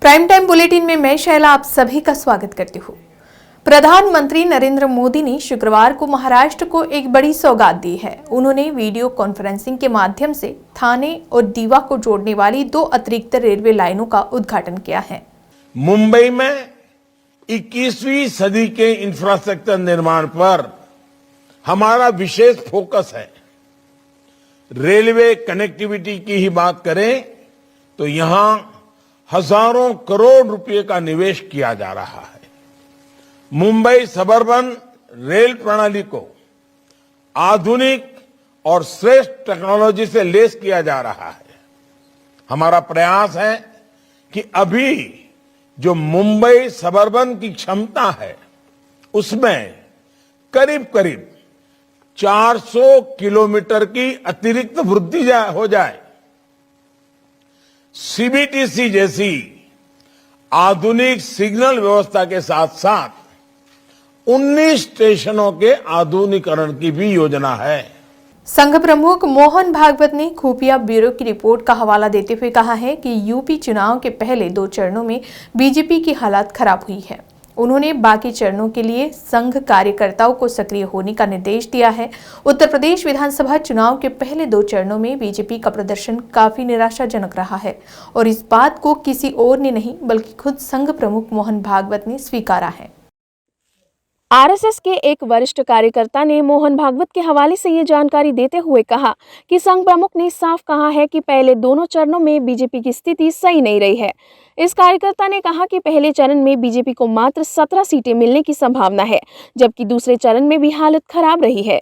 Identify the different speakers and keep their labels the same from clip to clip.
Speaker 1: Prime time bulletin में मैं शैला आप सभी का स्वागत करती हूँ। प्रधानमंत्री नरेंद्र मोदी ने शुक्रवार को महाराष्ट्र को एक बड़ी सौगात दी है। उन्होंने वीडियो कॉन्फ्रेंसिंग के माध्यम से ठाणे और दीवा को जोड़ने वाली 2 अतिरिक्त रेलवे लाइनों का उद्घाटन किया है।
Speaker 2: मुंबई में 21वीं सदी के इंफ्रास्ट्रक्चर निर्माण पर हमारा विशेष फोकस है। रेलवे कनेक्टिविटी की ही बात करें तो यहां हजारों करोड़ रुपए का निवेश किया जा रहा है। मुंबई सबर्बन रेल प्रणाली को आधुनिक और श्रेष्ठ टेक्नोलॉजी से लैस किया जा रहा है। हमारा प्रयास है कि अभी जो मुंबई सबर्बन की क्षमता है उसमें करीब करीब 400 किलोमीटर की अतिरिक्त वृद्धि हो जाए। सीबीटीसी जैसी आधुनिक सिग्नल व्यवस्था के साथ साथ 19 स्टेशनों के आधुनिकीकरण की भी योजना है।
Speaker 1: संघ प्रमुख मोहन भागवत ने खुफिया ब्यूरो की रिपोर्ट का हवाला देते हुए कहा है कि यूपी चुनाव के पहले 2 चरणों में बीजेपी की हालत खराब हुई है। उन्होंने बाकी चरणों के लिए संघ कार्यकर्ताओं को सक्रिय होने का निर्देश दिया है। उत्तर प्रदेश विधानसभा चुनाव के पहले 2 चरणों में बीजेपी का प्रदर्शन काफी निराशाजनक रहा है और इस बात को किसी और ने नहीं बल्कि खुद संघ प्रमुख मोहन भागवत ने स्वीकारा है।
Speaker 3: आरएसएस के एक वरिष्ठ कार्यकर्ता ने मोहन भागवत के हवाले से ये जानकारी देते हुए कहा कि संघ प्रमुख ने साफ कहा है कि पहले दोनों चरणों में बीजेपी की स्थिति सही नहीं रही है। इस कार्यकर्ता ने कहा कि पहले चरण में बीजेपी को मात्र 17 सीटें मिलने की संभावना है, जबकि दूसरे चरण में भी हालत खराब रही है।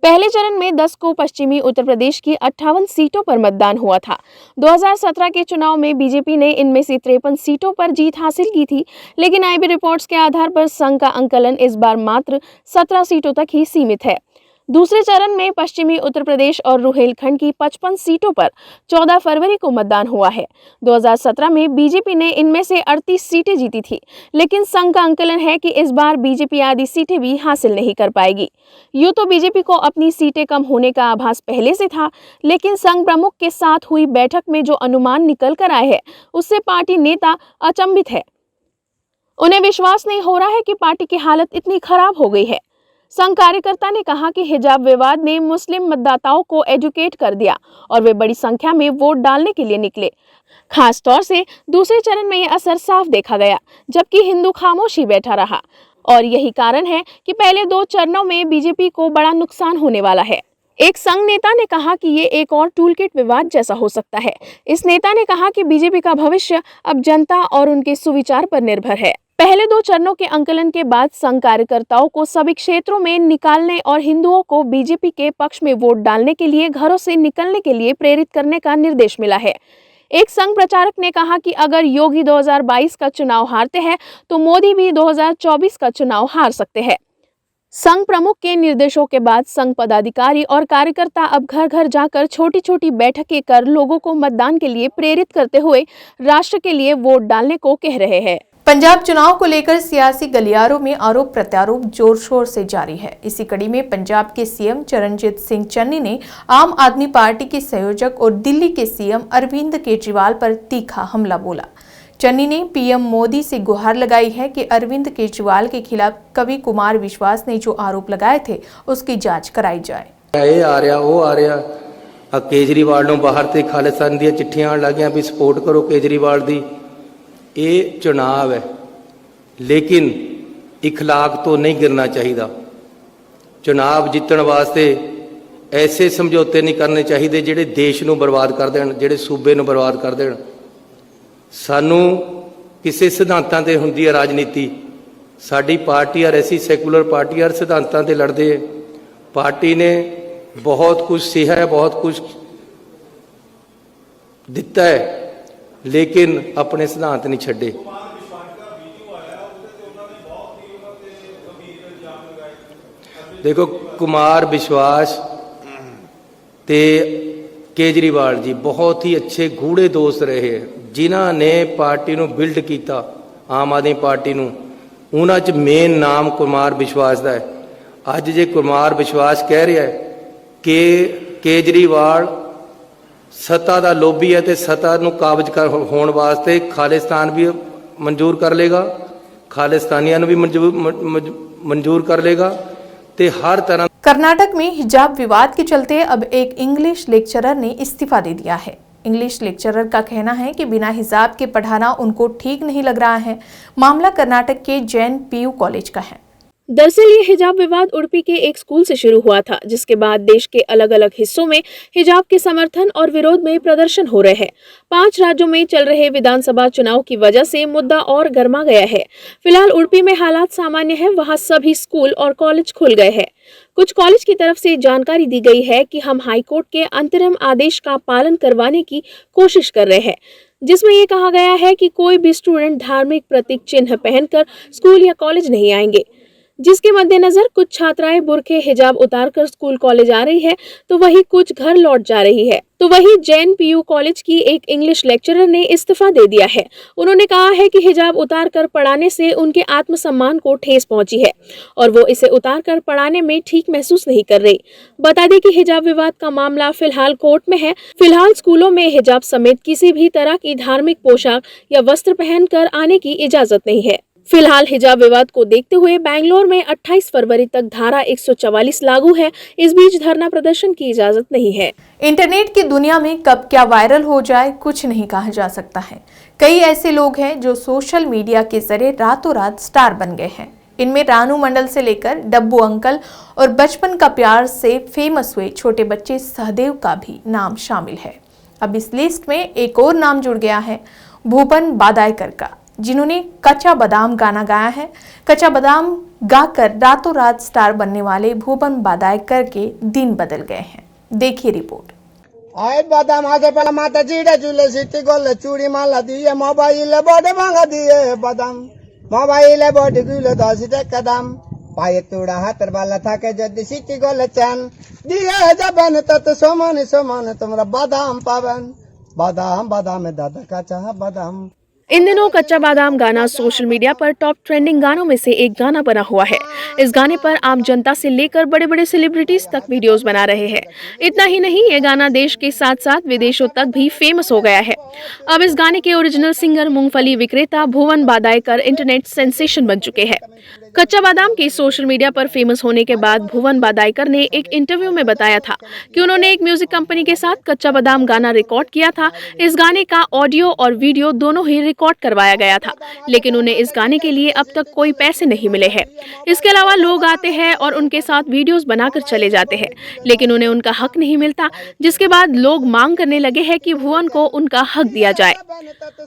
Speaker 3: पहले चरण में 10 को पश्चिमी उत्तर प्रदेश की 58 सीटों पर मतदान हुआ था। 2017 के चुनाव में बीजेपी ने इनमें से 53 सीटों पर जीत हासिल की थी, लेकिन आईबी रिपोर्ट्स के आधार पर संघ का अंकलन इस बार मात्र 17 सीटों तक ही सीमित है। दूसरे चरण में पश्चिमी उत्तर प्रदेश और रुहेलखंड की 55 सीटों पर 14 फरवरी को मतदान हुआ है। 2017 में बीजेपी ने इनमें से 38 सीटें जीती थी, लेकिन संघ का अंकलन है कि इस बार बीजेपी आधी सीटें भी हासिल नहीं कर पाएगी। यूं तो बीजेपी को अपनी सीटें कम होने का आभास पहले से था, लेकिन संघ प्रमुख के साथ हुई बैठक में जो अनुमान निकल कर आए हैं उससे पार्टी नेता अचंभित है। उन्हें विश्वास नहीं हो रहा है कि पार्टी की हालत इतनी खराब हो गई है। संघ कार्यकर्ता ने कहा कि हिजाब विवाद ने मुस्लिम मतदाताओं को एजुकेट कर दिया और वे बड़ी संख्या में वोट डालने के लिए निकले। खास तौर से दूसरे चरण में यह असर साफ देखा गया, जबकि हिंदू खामोशी बैठा रहा और यही कारण है कि पहले 2 चरणों में बीजेपी को बड़ा नुकसान होने वाला है। एक संघ नेता ने कहा कि ये एक और टूलकिट विवाद जैसा हो सकता है। इस नेता ने कहा कि बीजेपी का भविष्य अब जनता और उनके सुविचार पर निर्भर है। पहले 2 चरणों के अंकलन के बाद संघ कार्यकर्ताओं को सभी क्षेत्रों में निकालने और हिंदुओं को बीजेपी के पक्ष में वोट डालने के लिए घरों से निकलने के लिए प्रेरित करने का निर्देश मिला है। एक संघ प्रचारक ने कहा कि अगर योगी 2022 का चुनाव हारते हैं तो मोदी भी 2024 का चुनाव हार सकते हैं। संघ प्रमुख के निर्देशों के बाद संघ पदाधिकारी और कार्यकर्ता अब घर घर जाकर छोटी छोटी बैठकें कर लोगों को मतदान के लिए प्रेरित करते हुए राष्ट्र के लिए वोट डालने को कह रहे हैं।
Speaker 1: पंजाब चुनाव को लेकर सियासी गलियारों में आरोप प्रत्यारोप जोर शोर से जारी है। इसी कड़ी में पंजाब के सीएम चरणजीत सिंह चन्नी ने आम आदमी पार्टी के संयोजक और दिल्ली के सीएम अरविंद केजरीवाल पर तीखा हमला बोला। चन्नी ने पीएम मोदी से गुहार लगाई है कि अरविंद केजरीवाल के खिलाफ कवि कुमार विश्वास ने जो आरोप लगाए थे उसकी जांच कराई जाए।
Speaker 4: ये आ रहा वो आ रहा केजरीवाल नूं बाहर ते खालिस्तान दी चिट्ठियां आउण लग गईयां भी सपोर्ट करो केजरीवाल दी। ये चुनाव है, लेकिन इखलाक तो नहीं गिरना चाहिए। चुनाव जितण वास्ते ऐसे समझौते नहीं करने चाहिए जिहड़े देश नूं बर्बाद कर देण, जिहड़े सूबे नूं बर्बाद कर देण। सानू किसी सिद्धांतां ते हुंदी है राजनीति। साडी पार्टी और ऐसी सैकुलर पार्टी और सिद्धांतां ते लड़दे है। पार्टी ने बहुत कुछ सीहा है, बहुत कुछ दिता है, लेकिन अपने सिद्धांत नहीं छड्डे। देखो कुमार विश्वास ते केजरीवाल जी बहुत ही अच्छे गूढ़े दोस्त रहे हैं, जिन्हां ने पार्टी नूं बिल्ड किया, आम आदमी पार्टी नूं। उन्हां च मेन नाम कुमार विश्वास दा है। अज जे कुमार विश्वास कह रहा है कि केजरीवाल ਸੱਤਾ ਦਾ ਲੋਬੀ ਹੈ ਤੇ ਸੱਤਾ ਨੂੰ ਕਾਬਜ਼ ਕਰ ਹੋਣ ਵਾਸਤੇ ਖਾਲਿਸਤਾਨ ਵੀ ਮਨਜ਼ੂਰ ਕਰ ਲੇਗਾ, ਖਾਲਿਸਤਾਨੀਆਂ ਨੂੰ ਵੀ मंजूर कर लेगा ते हर तरह।
Speaker 1: कर्नाटक में हिजाब विवाद के चलते अब एक इंग्लिश लेक्चरर ने इस्तीफा दे दिया है। इंग्लिश लेक्चरर का कहना है कि बिना हिजाब के पढ़ाना उनको ठीक नहीं लग रहा है। मामला कर्नाटक के जैन पीयू कॉलेज का है।
Speaker 3: दरअसल ये हिजाब विवाद उडुपी के एक स्कूल से शुरू हुआ था, जिसके बाद देश के अलग अलग हिस्सों में हिजाब के समर्थन और विरोध में प्रदर्शन हो रहे हैं। 5 राज्यों में चल रहे विधानसभा चुनाव की वजह से मुद्दा और गर्मा गया है। फिलहाल उडुपी में हालात सामान्य है, वहां सभी स्कूल और कॉलेज खुल गए हैं। कुछ कॉलेज की तरफ से जानकारी दी गई है कि हम हाईकोर्ट के अंतरिम आदेश का पालन करवाने की कोशिश कर रहे हैं, जिसमें ये कहा गया है कि कोई भी स्टूडेंट धार्मिक प्रतीक चिन्ह पहनकर स्कूल या कॉलेज नहीं आएंगे। जिसके मद्देनजर कुछ छात्राएं बुरखे हिजाब उतारकर स्कूल कॉलेज आ रही है, तो वही कुछ घर लौट जा रही है। तो वही जैन पीयू कॉलेज की एक इंग्लिश लेक्चरर ने इस्तीफा दे दिया है। उन्होंने कहा है कि हिजाब उतारकर पढ़ाने से उनके आत्मसम्मान को ठेस पहुंची है और वो इसे उतारकर पढ़ाने में ठीक महसूस नहीं कर रही। बता दें कि हिजाब विवाद का मामला फिलहाल कोर्ट में है। फिलहाल स्कूलों में हिजाब समेत किसी भी तरह की धार्मिक पोशाक या वस्त्र पहनकर आने की इजाजत नहीं है। फिलहाल हिजाब विवाद को देखते हुए बैंगलोर में 28 फरवरी तक धारा 144 लागू है। इस बीच धरना प्रदर्शन की इजाजत नहीं है।
Speaker 1: इंटरनेट की दुनिया में कब क्या वायरल हो जाए कुछ नहीं कहा जा सकता है। कई ऐसे लोग हैं जो सोशल मीडिया के जरिए रातों रात स्टार बन गए हैं। इनमें रानू मंडल से लेकर डब्बू अंकल और बचपन का प्यार से फेमस हुए छोटे बच्चे सहदेव का भी नाम शामिल है। अब इस लिस्ट में एक और नाम जुड़ गया है, भूपन बादायकर का, जिन्होंने कच्चा बादाम गाना गाया है। कच्चा बादाम गाकर रातों रात स्टार बनने वाले भूपन बादायकर के दिन बदल गए हैं। देखिए रिपोर्ट।
Speaker 5: आए बादाम आगे पहला माता जीडे झूले सिटी गोल चूड़ी माला दिए मोबाइल बॉडी मांगा दिए बादाम मोबाइल बॉडी गुले दासिते कदम पाए तोड़ा हाथ वाला था के जद सिटी गोल चैन दिए जबन तत सोमन सोमन तुमरा बादाम पावन बादाम बादाम दादा का चाह बादाम।
Speaker 3: इन दिनों कच्चा बादाम गाना सोशल मीडिया पर टॉप ट्रेंडिंग गानों में से एक गाना बना हुआ है। इस गाने पर आम जनता से लेकर बड़े बड़े सेलिब्रिटीज तक वीडियोस बना रहे हैं। इतना ही नहीं, ये गाना देश के साथ साथ विदेशों तक भी फेमस हो गया है। अब इस गाने के ओरिजिनल सिंगर मूंगफली विक्रेता भुवन बादायकर इंटरनेट सेंसेशन बन चुके हैं। कच्चा बादाम के सोशल मीडिया पर फेमस होने के बाद भुवन बादायकर ने एक इंटरव्यू में बताया था कि उन्होंने एक म्यूजिक कंपनी के साथ कच्चा बादाम गाना रिकॉर्ड किया था। इस गाने का ऑडियो और वीडियो दोनों ही रिकॉर्ड करवाया गया था, लेकिन उन्हें इस गाने के लिए अब तक कोई पैसे नहीं मिले हैं। इसके अलावा लोग आते हैं और उनके साथ वीडियोस बनाकर चले जाते हैं, लेकिन उन्हें उनका हक नहीं मिलता, जिसके बाद लोग मांग करने लगे हैं कि भुवन को उनका हक दिया जाए।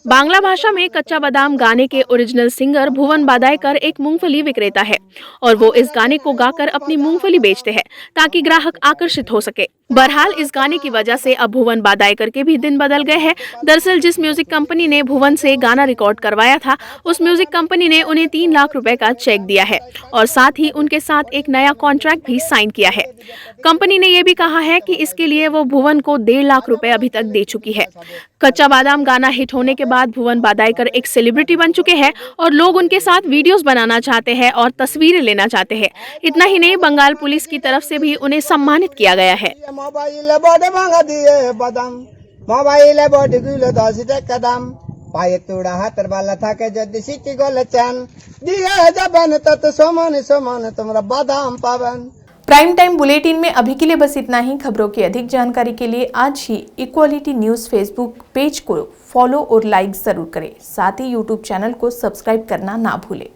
Speaker 3: बांग्ला भाषा में कच्चा बादाम गाने के ओरिजिनल सिंगर भुवन बादायकर एक मूंगफली विक्रेता है और वो इस गाने को गाकर अपनी मूंगफली बेचते हैं ताकि ग्राहक आकर्षित हो सके। बहरहाल इस गाने की वजह से अब भुवन बादायकर के भी दिन बदल गए हैं। दरअसल जिस म्यूजिक कंपनी ने भुवन से गाना रिकॉर्ड करवाया था, उस म्यूजिक कंपनी ने उन्हें 3 लाख रुपए का चेक दिया है और साथ ही उनके साथ एक नया कॉन्ट्रैक्ट भी साइन किया है। कंपनी ने यह भी कहा है कि इसके लिए वो भुवन को 1.5 लाख रुपए अभी तक दे चुकी है। कच्चा बादाम गाना हिट होने के बाद भुवन बादायकर एक सेलिब्रिटी बन चुके हैं और लोग उनके साथ वीडियोस बनाना चाहते हैं और तस्वीरें लेना चाहते हैं। इतना ही नहीं, बंगाल पुलिस की तरफ से भी उन्हें सम्मानित किया गया है।
Speaker 5: मोबाइल बॉडी मांगा दिए बादाम मोबाइल बॉडी गुले दासिते कदम पाए तोड़ा हाथ वाला था के जद सिटी गोल चैन दिए जबन तत सोमन सोमन तुमरा बादाम पावन।
Speaker 1: प्राइम टाइम बुलेटिन में अभी के लिए बस इतना ही। खबरों की अधिक जानकारी के लिए आज ही इक्वालिटी न्यूज़ फेसबुक पेज को फॉलो और लाइक जरूर करें। साथ ही यूट्यूब चैनल को सब्सक्राइब करना ना भूलें।